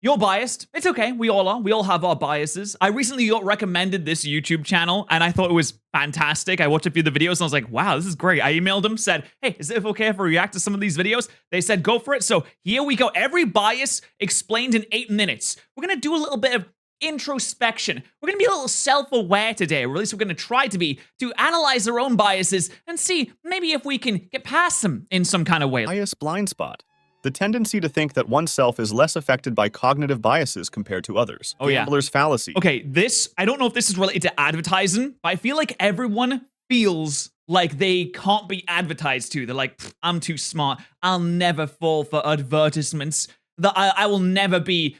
You're biased. It's okay. We all are. We all have our biases. I recently got recommended this YouTube channel and I thought it was fantastic. I watched a few of the videos and I was like, wow, this is great. I emailed them, said, hey, is it okay if I react to some of these videos? They said, go for it. So here we go. Every bias explained in 8 minutes. We're going to do a little bit of introspection. We're going to be a little self-aware today, or at least we're going to try to be, to analyze our own biases and see maybe if we can get past them in some kind of way. Bias blind spot. The tendency to think that oneself is less affected by cognitive biases compared to others. Oh, yeah. Gambler's fallacy. Okay, I don't know if this is related to advertising, but I feel like everyone feels like they can't be advertised to. They're like, I'm too smart. I'll never fall for advertisements. I will never be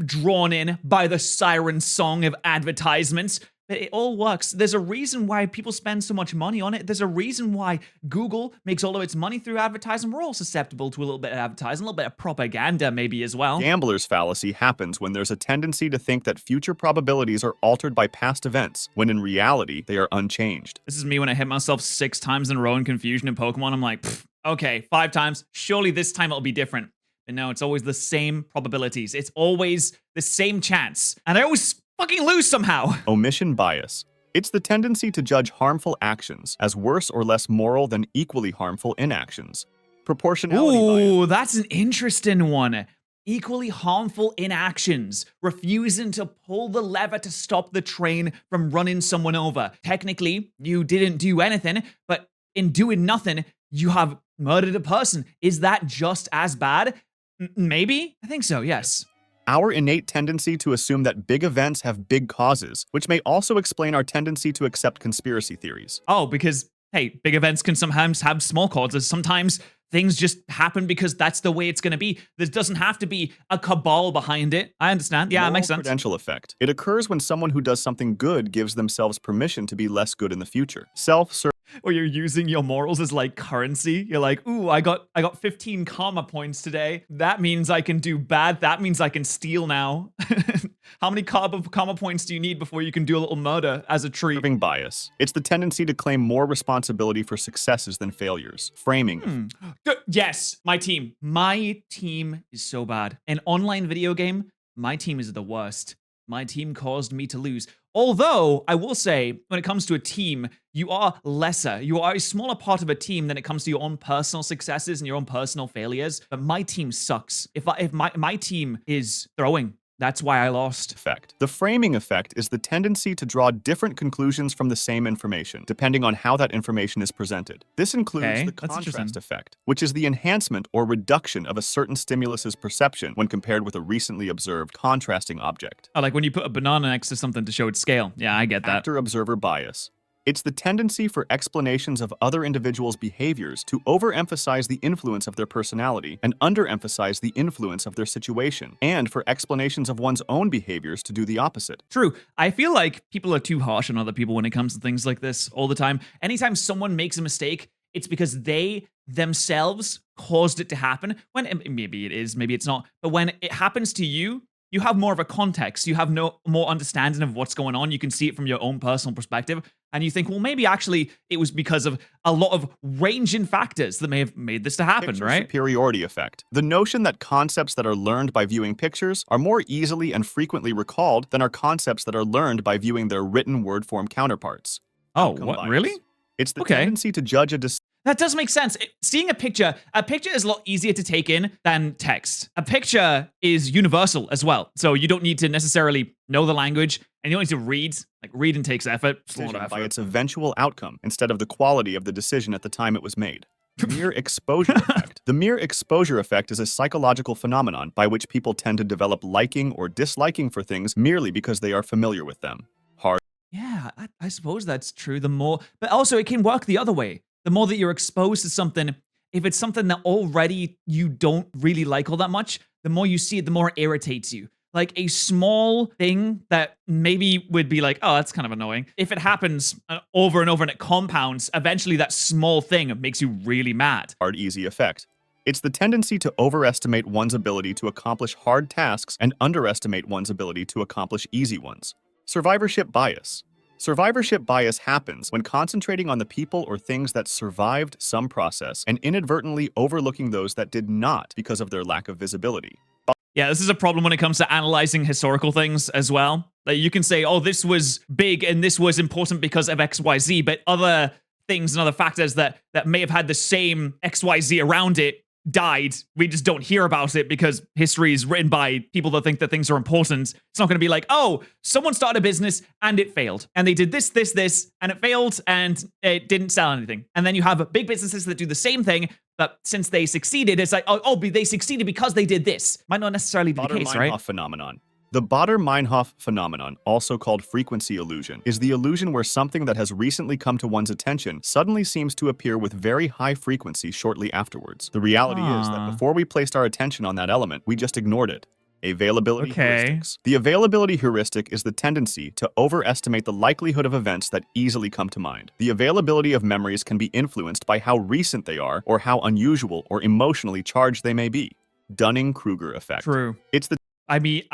drawn in by the siren song of advertisements. But it all works. There's a reason why people spend so much money on it. There's a reason why Google makes all of its money through advertising. We're all susceptible to a little bit of advertising, a little bit of propaganda maybe as well. Gambler's fallacy happens when there's a tendency to think that future probabilities are altered by past events, when in reality, they are unchanged. This is me when I hit myself 6 times in a row in confusion in Pokemon. I'm like, okay, 5 times. Surely this time it'll be different. But no, it's always the same probabilities. It's always the same chance. And I always fucking lose somehow. Omission bias. It's the tendency to judge harmful actions as worse or less moral than equally harmful inactions. Proportionality bias. Ooh, that's an interesting one. Equally harmful inactions. Refusing to pull the lever to stop the train from running someone over. Technically, you didn't do anything, but in doing nothing, you have murdered a person. Is that just as bad? Maybe? I think so, yes. Our innate tendency to assume that big events have big causes, which may also explain our tendency to accept conspiracy theories. Oh, because, hey, big events can sometimes have small causes. Sometimes things just happen because that's the way it's going to be. There doesn't have to be a cabal behind it. I understand. Yeah, it makes sense. Prudential effect. It occurs when someone who does something good gives themselves permission to be less good in the future. Self-serving. Or you're using your morals as like currency. You're like, ooh, I got 15 karma points today. That means I can do bad. That means I can steal now. How many karma points do you need before you can do a little murder as a treat? Bias. It's the tendency to claim more responsibility for successes than failures. Framing. Yes, my team. My team is so bad. An online video game, my team is the worst. My team caused me to lose. Although, I will say, when it comes to a team, you are lesser. You are a smaller part of a team than it comes to your own personal successes and your own personal failures. But my team sucks. If my team is throwing, that's why I lost. Effect. The framing effect is the tendency to draw different conclusions from the same information, depending on how that information is presented. This includes the contrast effect, which is the enhancement or reduction of a certain stimulus's perception when compared with a recently observed contrasting object. Oh, like when you put a banana next to something to show its scale. Yeah, I get that. Actor-observer bias. It's the tendency for explanations of other individuals' behaviors to overemphasize the influence of their personality and underemphasize the influence of their situation, and for explanations of one's own behaviors to do the opposite. True. I feel like people are too harsh on other people when it comes to things like this all the time. Anytime someone makes a mistake, it's because they themselves caused it to happen. When maybe it is, maybe it's not, but when it happens to you, you have more of a context. You have more understanding of what's going on. You can see it from your own personal perspective. And you think, well, maybe actually it was because of a lot of ranging factors that may have made this to happen, right? Superiority effect. The notion that concepts that are learned by viewing pictures are more easily and frequently recalled than are concepts that are learned by viewing their written word form counterparts. Oh, what? Really? It's the tendency to judge a That does make sense. Seeing a picture is a lot easier to take in than text. A picture is universal as well. So you don't need to necessarily know the language and you don't need to read. Like reading takes effort. By its eventual outcome instead of the quality of the decision at the time it was made. Mere exposure effect. The mere exposure effect is a psychological phenomenon by which people tend to develop liking or disliking for things merely because they are familiar with them. Yeah, I suppose that's true. But also it can work the other way. The more that you're exposed to something, if it's something that already you don't really like all that much, the more you see it, the more it irritates you. Like a small thing that maybe would be like, oh, that's kind of annoying. If it happens over and over and it compounds, eventually that small thing makes you really mad. Hard, easy effect. It's the tendency to overestimate one's ability to accomplish hard tasks and underestimate one's ability to accomplish easy ones. Survivorship bias. Survivorship bias happens when concentrating on the people or things that survived some process and inadvertently overlooking those that did not because of their lack of visibility. Yeah, this is a problem when it comes to analyzing historical things as well. Like you can say, oh, this was big and this was important because of XYZ, but other things and other factors that may have had the same XYZ around it died. We just don't hear about it because history is written by people that think that things are important. It's not going to be like, oh, someone started a business and it failed. And they did this, and it failed and it didn't sell anything. And then you have big businesses that do the same thing, but since they succeeded, it's like, oh, they succeeded because they did this. Might not necessarily be the case, right? Baader-Meinhof phenomenon. The Baader-Meinhof phenomenon, also called frequency illusion, is the illusion where something that has recently come to one's attention suddenly seems to appear with very high frequency shortly afterwards. The reality is that before we placed our attention on that element, we just ignored it. Availability heuristics. The availability heuristic is the tendency to overestimate the likelihood of events that easily come to mind. The availability of memories can be influenced by how recent they are or how unusual or emotionally charged they may be. Dunning-Kruger effect. True. It's the I mean,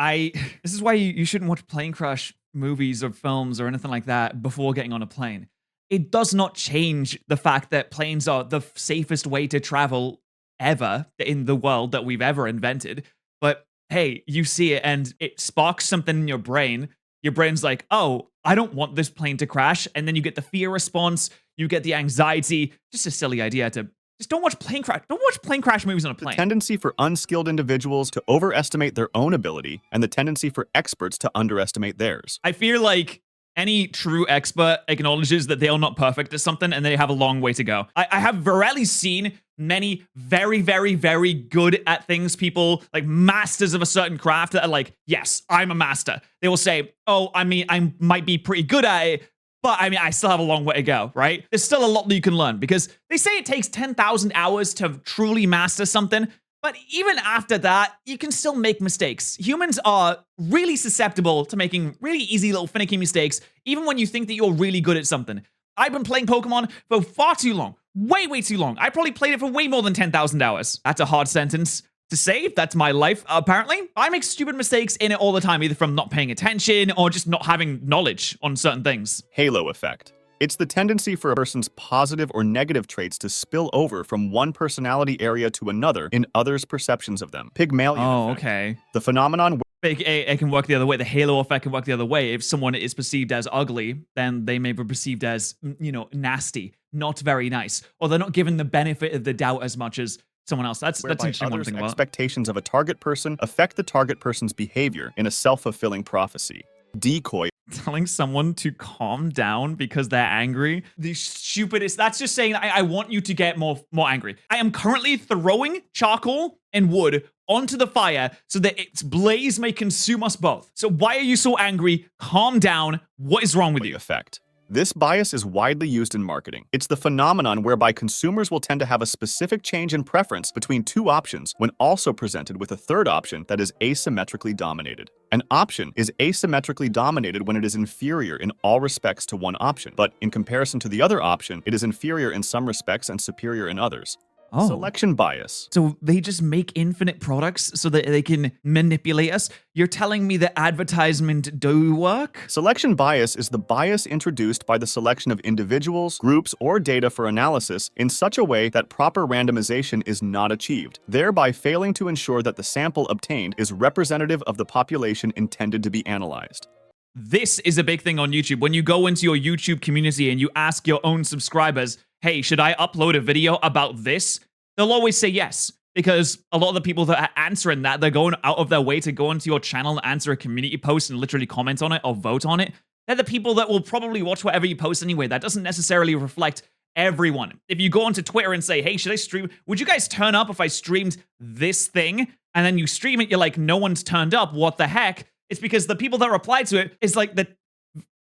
this is why you shouldn't watch plane crash movies or films or anything like that before getting on a plane. It does not change the fact that planes are the safest way to travel ever in the world that we've ever invented. But hey, you see it and it sparks something in your brain. Your brain's like, oh, I don't want this plane to crash. And then you get the fear response, you get the anxiety. Just a silly idea to just don't watch plane crash. Don't watch plane crash movies on a plane. The tendency for unskilled individuals to overestimate their own ability and the tendency for experts to underestimate theirs. I feel like any true expert acknowledges that they are not perfect at something and they have a long way to go. I have rarely seen many very, very, very good at things people, like masters of a certain craft, that are like, yes, I'm a master. They will say, oh, I mean, I might be pretty good at it, but I mean, I still have a long way to go, right? There's still a lot that you can learn because they say it takes 10,000 hours to truly master something. But even after that, you can still make mistakes. Humans are really susceptible to making really easy little finicky mistakes, even when you think that you're really good at something. I've been playing Pokemon for far too long. Way, way too long. I probably played it for way more than 10,000 hours. That's a hard sentence to say. That's my life, apparently. I make stupid mistakes in it all the time, either from not paying attention or just not having knowledge on certain things. Halo effect. It's the tendency for a person's positive or negative traits to spill over from one personality area to another in others' perceptions of them. Pygmalion effect. Okay. The phenomenon it can work the other way. The halo effect can work the other way. If someone is perceived as ugly, then they may be perceived as, nasty, not very nice, or they're not given the benefit of the doubt as much as someone else. That's interesting one thing about. Expectations of a target person affect the target person's behavior in a self-fulfilling prophecy. Decoy. Telling someone to calm down because they're angry. The stupidest. That's just saying I want you to get more angry. I am currently throwing charcoal and wood onto the fire so that its blaze may consume us both. So why are you so angry? Calm down. What is wrong with you? Effect. This bias is widely used in marketing. It's the phenomenon whereby consumers will tend to have a specific change in preference between two options when also presented with a third option that is asymmetrically dominated. An option is asymmetrically dominated when it is inferior in all respects to one option, but in comparison to the other option, it is inferior in some respects and superior in others. Oh. Selection bias. So they just make infinite products so that they can manipulate us? You're telling me that advertisement do work? Selection bias is the bias introduced by the selection of individuals, groups, or data for analysis in such a way that proper randomization is not achieved, thereby failing to ensure that the sample obtained is representative of the population intended to be analyzed. This is a big thing on YouTube. When you go into your YouTube community and you ask your own subscribers, hey, should I upload a video about this? They'll always say yes, because a lot of the people that are answering that, they're going out of their way to go into your channel and answer a community post and literally comment on it or vote on it. They're the people that will probably watch whatever you post anyway. That doesn't necessarily reflect everyone. If you go onto Twitter and say, hey, should I stream? Would you guys turn up if I streamed this thing? And then you stream it, you're like, no one's turned up. What the heck? It's because the people that reply to it is like the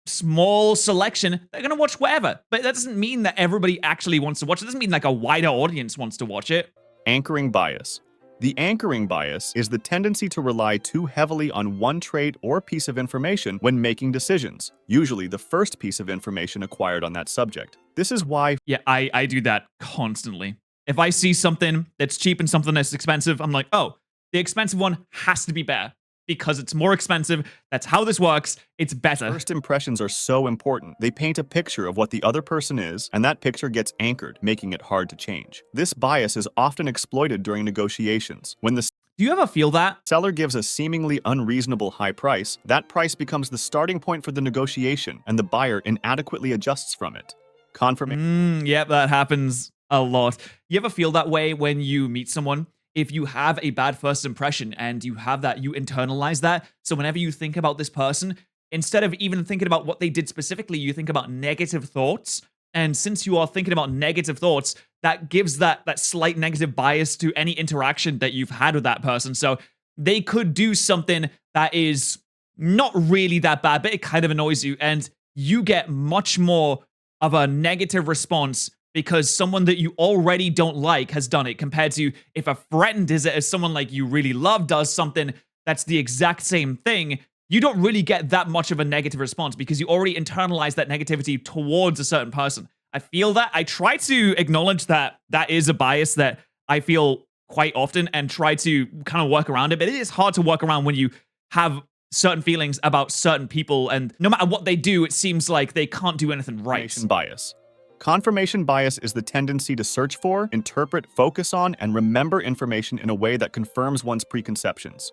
small selection. They're going to watch whatever. But that doesn't mean that everybody actually wants to watch it. It doesn't mean like a wider audience wants to watch it. Anchoring bias. The anchoring bias is the tendency to rely too heavily on one trait or piece of information when making decisions, usually the first piece of information acquired on that subject. This is why... Yeah, I do that constantly. If I see something that's cheap and something that's expensive, I'm like, oh, the expensive one has to be better. Because it's more expensive. That's how this works. It's better. First impressions are so important. They paint a picture of what the other person is, and that picture gets anchored, making it hard to change. This bias is often exploited during negotiations. When the Do you ever feel that? Seller gives a seemingly unreasonable high price. That price becomes the starting point for the negotiation, and the buyer inadequately adjusts from it. Confirmation. Yep, that happens a lot. You ever feel that way when you meet someone? If you have a bad first impression and you have that, you internalize that. So whenever you think about this person, instead of even thinking about what they did specifically, you think about negative thoughts. And since you are thinking about negative thoughts, that gives that slight negative bias to any interaction that you've had with that person. So they could do something that is not really that bad, but it kind of annoys you. And you get much more of a negative response because someone that you already don't like has done it, compared to if a friend is it as someone like you really love does something that's the exact same thing. You don't really get that much of a negative response because you already internalize that negativity towards a certain person. I feel that. I try to acknowledge that that is a bias that I feel quite often and try to kind of work around it. But it is hard to work around when you have certain feelings about certain people, and no matter what they do, it seems like they can't do anything right. Confirmation bias. Confirmation bias is the tendency to search for, interpret, focus on, and remember information in a way that confirms one's preconceptions.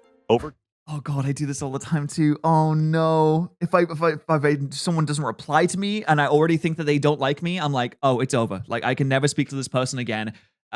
Oh god, I do this all the time too. Oh no. If someone doesn't reply to me and I already think that they don't like me, I'm like, oh, it's over. Like, I can never speak to this person again.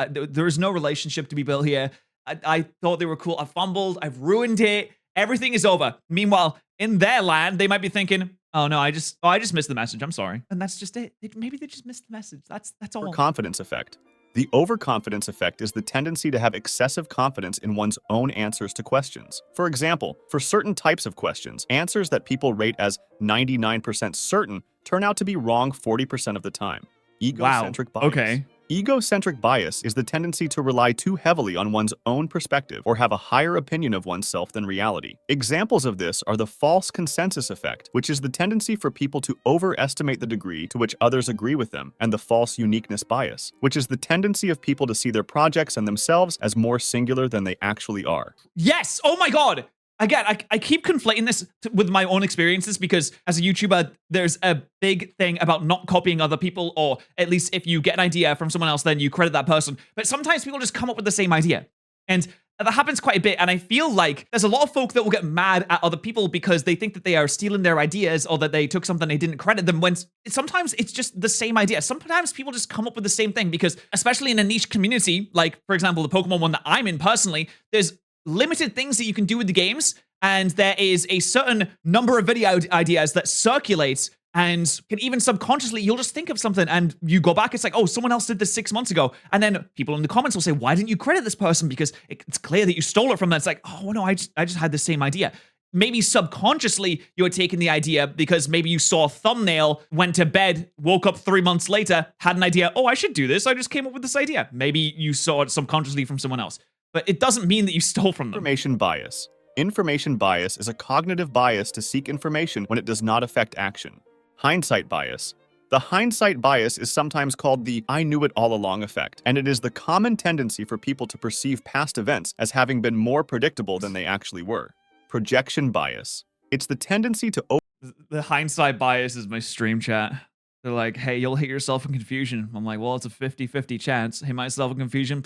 There is no relationship to be built here. I thought they were cool. I fumbled. I've ruined it. Everything is over. Meanwhile, in their land, they might be thinking, oh no, I just missed the message. I'm sorry. And that's just it. Maybe they just missed the message. That's all. Overconfidence effect. The overconfidence effect is the tendency to have excessive confidence in one's own answers to questions. For example, for certain types of questions, answers that people rate as 99% certain turn out to be wrong 40% of the time. Egocentric bias. Okay. Egocentric bias is the tendency to rely too heavily on one's own perspective or have a higher opinion of oneself than reality. Examples of this are the false consensus effect, which is the tendency for people to overestimate the degree to which others agree with them, and the false uniqueness bias, which is the tendency of people to see their projects and themselves as more singular than they actually are. Yes! Oh my god! Again, I keep conflating this with my own experiences because as a YouTuber, there's a big thing about not copying other people, or at least if you get an idea from someone else, then you credit that person. But sometimes people just come up with the same idea. And that happens quite a bit. And I feel like there's a lot of folk that will get mad at other people because they think that they are stealing their ideas or that they took something they didn't credit them, when sometimes it's just the same idea. Sometimes people just come up with the same thing because, especially in a niche community, like, for example, the Pokemon one that I'm in personally, there's limited things that you can do with the games, and there is a certain number of video ideas that circulates, and can even subconsciously, you'll just think of something and you go back, it's like, oh, someone else did this 6 months ago, and then people in the comments will say, why didn't you credit this person, because it's clear that you stole it from them. It's like, oh no, I just had the same idea. Maybe subconsciously you're taking the idea because maybe you saw a thumbnail, went to bed, woke up 3 months later, had an idea, oh, I should do this, I just came up with this idea. Maybe you saw it subconsciously from someone else. But it doesn't mean that you stole from them. Information bias. Information bias is a cognitive bias to seek information when it does not affect action. Hindsight bias. The hindsight bias is sometimes called the I knew it all along effect, and it is the common tendency for people to perceive past events as having been more predictable than they actually were. Projection bias. It's the tendency to The hindsight bias is my stream chat. They're like, hey, you'll hit yourself in confusion. I'm like, well, it's a 50-50 chance. Hit myself in confusion.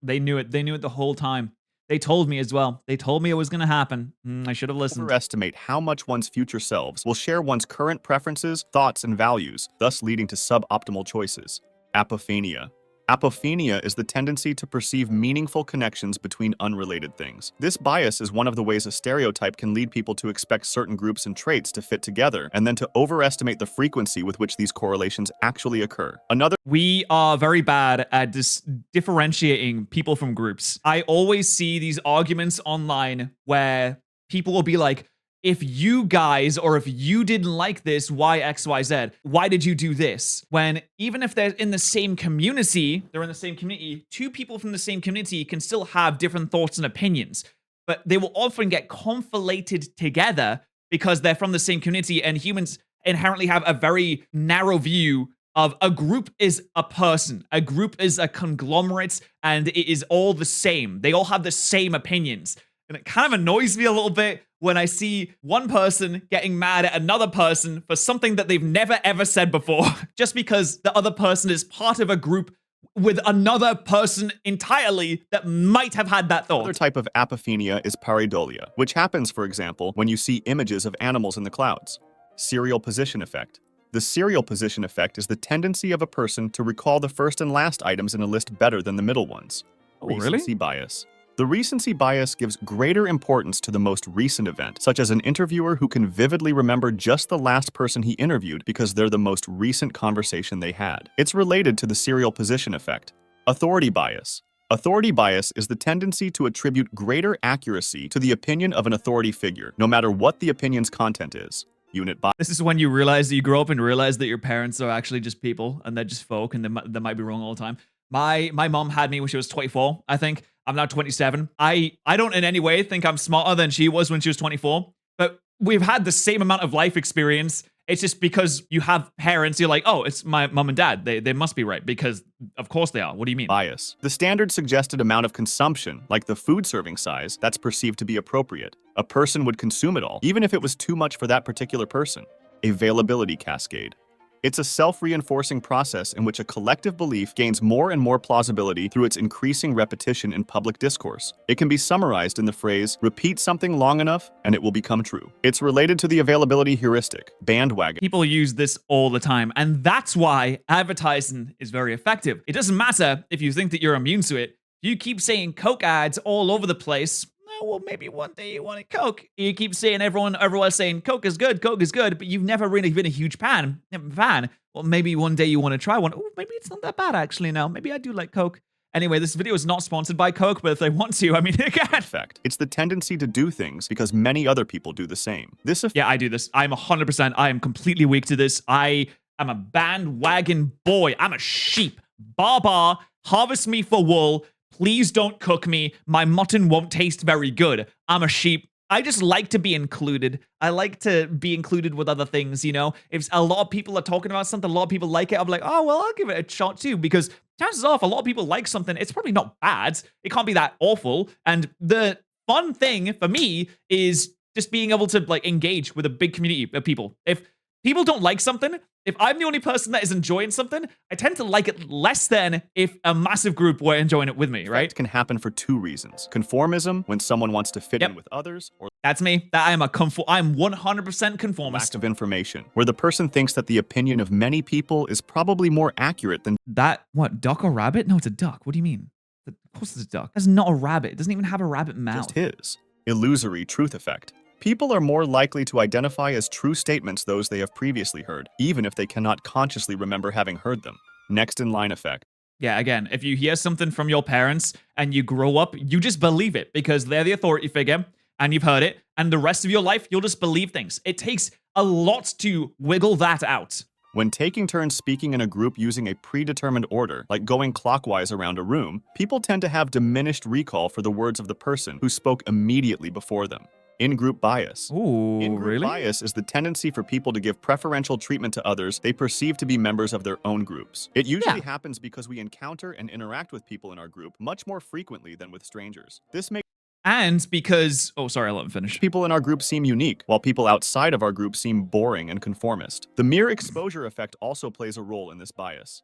They knew it. They knew it the whole time. They told me as well. They told me it was going to happen. I should have listened. Overestimate how much one's future selves will share one's current preferences, thoughts, and values, thus leading to suboptimal choices. Apophenia. Apophenia is the tendency to perceive meaningful connections between unrelated things. This bias is one of the ways a stereotype can lead people to expect certain groups and traits to fit together, and then to overestimate the frequency with which these correlations actually occur. We are very bad at differentiating people from groups. I always see these arguments online where people will be like, if you guys, or if you didn't like this, why X, Y, Z? Why did you do this? When even if they're in the same community, two people from the same community can still have different thoughts and opinions, but they will often get conflated together because they're from the same community, and humans inherently have a very narrow view of a group is a person, a group is a conglomerate, and it is all the same. They all have the same opinions. And it kind of annoys me a little bit when I see one person getting mad at another person for something that they've never ever said before, just because the other person is part of a group with another person entirely that might have had that thought. Another type of apophenia is pareidolia, which happens, for example, when you see images of animals in the clouds. Serial position effect. The serial position effect is the tendency of a person to recall the first and last items in a list better than the middle ones. Oh, Recency really? bias. The recency bias gives greater importance to the most recent event, such as an interviewer who can vividly remember just the last person he interviewed because they're the most recent conversation they had. It's related to the serial position effect. Authority bias. Authority bias is the tendency to attribute greater accuracy to the opinion of an authority figure, no matter what the opinion's content is. Unit bias. This is when you realize that you grow up and realize that your parents are actually just people and they're just folk and they might be wrong all the time. My mom had me when she was 24, I think. I'm now 27. I don't in any way think I'm smarter than she was when she was 24, but we've had the same amount of life experience. It's just because you have parents, you're like, oh, it's my mom and dad. They must be right because of course they are. What do you mean? Bias. The standard suggested amount of consumption, like the food serving size, that's perceived to be appropriate. A person would consume it all, even if it was too much for that particular person. Availability cascade. It's a self-reinforcing process in which a collective belief gains more and more plausibility through its increasing repetition in public discourse. It can be summarized in the phrase, repeat something long enough and it will become true. It's related to the availability heuristic, bandwagon. People use this all the time, and that's why advertising is very effective. It doesn't matter if you think that you're immune to it. You keep saying Coke ads all over the place. Well, maybe one day you wanted Coke. You keep saying everyone's saying Coke is good, but you've never really been a huge fan. Well, maybe one day you want to try one. Oh, maybe it's not that bad actually now. Maybe I do like Coke. Anyway, this video is not sponsored by Coke, but if they want to, I mean, they can. Effect. It's the tendency to do things because many other people do the same. Yeah, I do this. I'm 100%. I am completely weak to this. I am a bandwagon boy. I'm a sheep. Ba, harvest me for wool. Please don't cook me. My mutton won't taste very good. I'm a sheep. I just like to be included. I like to be included with other things, you know? If a lot of people are talking about something, a lot of people like it, I'm like, oh, well, I'll give it a shot too, because chances are if a lot of people like something, it's probably not bad. It can't be that awful. And the fun thing for me is just being able to like engage with a big community of people. If people don't like something, if I'm the only person that is enjoying something, I tend to like it less than if a massive group were enjoying it with me, right? It can happen for two reasons. Conformism, when someone wants to fit in with others, or that's me. I'm 100% conformist. Lack of information, where the person thinks that the opinion of many people is probably more accurate than that. What, duck or rabbit? No, it's a duck. What do you mean? Of course it's a duck. That's not a rabbit. It doesn't even have a rabbit mouth. Just his. Illusory truth effect. People are more likely to identify as true statements those they have previously heard, even if they cannot consciously remember having heard them. Next in line effect. Yeah, again, if you hear something from your parents and you grow up, you just believe it because they're the authority figure and you've heard it, and the rest of your life, you'll just believe things. It takes a lot to wiggle that out. When taking turns speaking in a group using a predetermined order, like going clockwise around a room, people tend to have diminished recall for the words of the person who spoke immediately before them. In-group bias. Ooh, In-group bias is the tendency for people to give preferential treatment to others they perceive to be members of their own groups. It usually happens because we encounter and interact with people in our group much more frequently than with strangers. This makes because, oh, sorry, I'll let him finish. People in our group seem unique, while people outside of our group seem boring and conformist. The mere exposure effect also plays a role in this bias.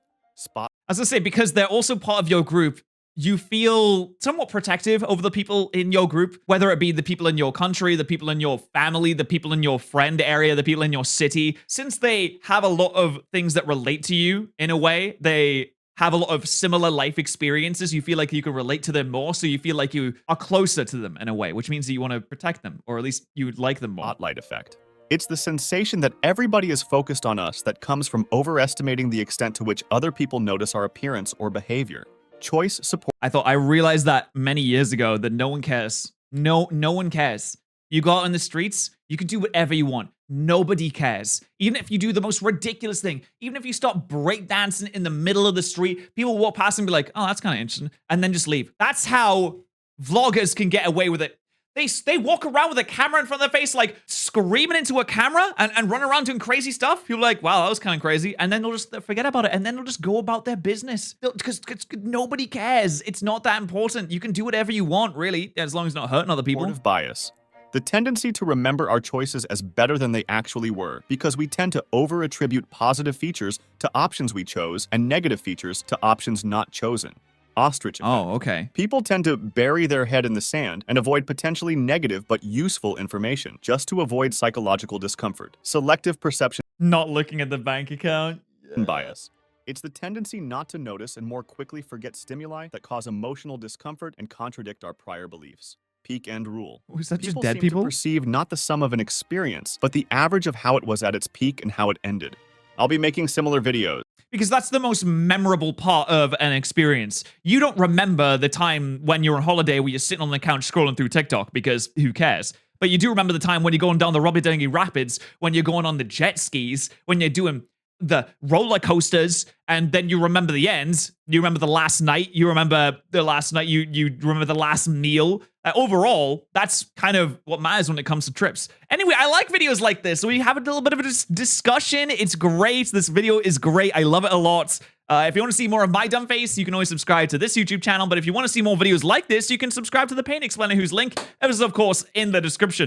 As I say, because they're also part of your group, you feel somewhat protective over the people in your group, whether it be the people in your country, the people in your family, the people in your friend area, the people in your city. Since they have a lot of things that relate to you in a way, they have a lot of similar life experiences, you feel like you can relate to them more, so you feel like you are closer to them in a way, which means that you want to protect them, or at least you would like them more. Spotlight effect. It's the sensation that everybody is focused on us that comes from overestimating the extent to which other people notice our appearance or behavior. Choice support. I realized that many years ago that no one cares. No one cares. You go out in the streets, you can do whatever you want. Nobody cares. Even if you do the most ridiculous thing, even if you start breakdancing in the middle of the street, people walk past and be like, oh, that's kind of interesting, and then just leave. That's how vloggers can get away with it. They walk around with a camera in front of their face, like screaming into a camera and run around doing crazy stuff. People are like, wow, that was kind of crazy. And then they'll just forget about it. And then they'll just go about their business. Because nobody cares. It's not that important. You can do whatever you want, really, as long as it's not hurting other people. Supportive bias. The tendency to remember our choices as better than they actually were, because we tend to over-attribute positive features to options we chose and negative features to options not chosen. Ostrich effect. Oh, okay. People tend to bury their head in the sand and avoid potentially negative but useful information just to avoid psychological discomfort. Selective perception. Not looking at the bank account. Bias. It's the tendency not to notice and more quickly forget stimuli that cause emotional discomfort and contradict our prior beliefs. Peak end rule. Was that just People dead seem people? to perceive not the sum of an experience, but the average of how it was at its peak and how it ended. I'll be making similar videos. Because that's the most memorable part of an experience. You don't remember the time when you're on holiday where you're sitting on the couch scrolling through TikTok, because who cares? But you do remember the time when you're going down the Robbie Dinghy Rapids, when you're going on the jet skis, when you're doing the roller coasters, and then you remember the ends. You remember the last night. You remember the last night. You remember the last meal. Overall, that's kind of what matters when it comes to trips. Anyway, I like videos like this. We have a little bit of a discussion. It's great. This video is great. I love it a lot. If you want to see more of my dumb face, you can always subscribe to this YouTube channel. But if you want to see more videos like this, you can subscribe to the Pain Explainer, whose link is, of course, in the description.